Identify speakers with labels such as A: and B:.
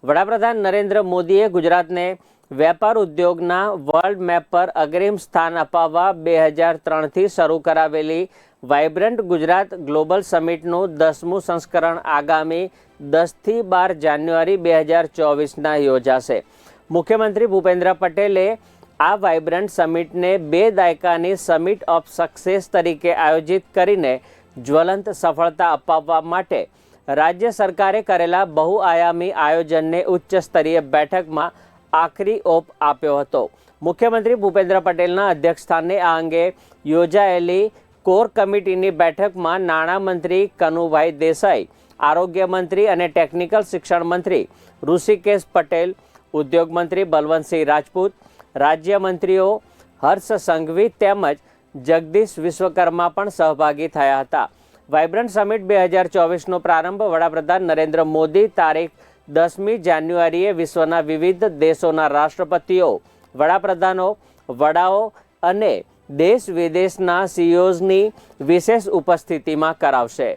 A: વડાપ્રધાન નરેન્દ્ર મોદીએ ગુજરાતને વેપાર ઉદ્યોગના વર્લ્ડ મેપ પર અગ્રીમ સ્થાન અપાવવા 2003થી શરૂ કરાવેલી વાઇબ્રન્ટ ગુજરાત ગ્લોબલ સમિટનું 10મું સંસ્કરણ આગામી 10થી 12 જાન્યુઆરી 2024ના યોજાશે। મુખ્યમંત્રી ભૂપેન્દ્ર પટેલે આ વાઇબ્રન્ટ સમિટને 2 દાયકાની સમિટ ઓફ સક્સેસ તરીકે આયોજિત કરીને જ્વલંત સફળતા અપાવવા માટે રાજ્ય સરકારે કરેલા બહુઆયામી આયોજનને ઉચ્ચ સ્તરીય બેઠકમાં આખરી ઓપ આપ્યો હતો। મુખ્યમંત્રી ભૂપેન્દ્ર પટેલના અધ્યક્ષસ્થાને આ અંગે યોજાયેલી કોર કમિટીની બેઠકમાં નાણામંત્રી કનુભાઈ દેસાઈ, આરોગ્ય મંત્રી અને ટેકનિકલ શિક્ષણ મંત્રી ઋષિકેશ પટેલ, ઉદ્યોગ મંત્રી બલવંતસિંહ રાજપૂત, રાજ્યમંત્રીઓ હર્ષ સંઘવી તેમજ જગદીશ વિશ્વકર્મા પણ સહભાગી થયા હતા। વાઇબ્રન્ટ સમિટ 2024નો પ્રારંભ વડાપ્રધાન નરેન્દ્ર મોદી તારીખ 10મી જાન્યુઆરીએ વિશ્વના વિવિધ દેશોના રાષ્ટ્રપતિઓ, વડાપ્રધાનો, વડાઓ અને દેશ વિદેશના સીઈઓઝની વિશેષ ઉપસ્થિતિમાં કરાવશે।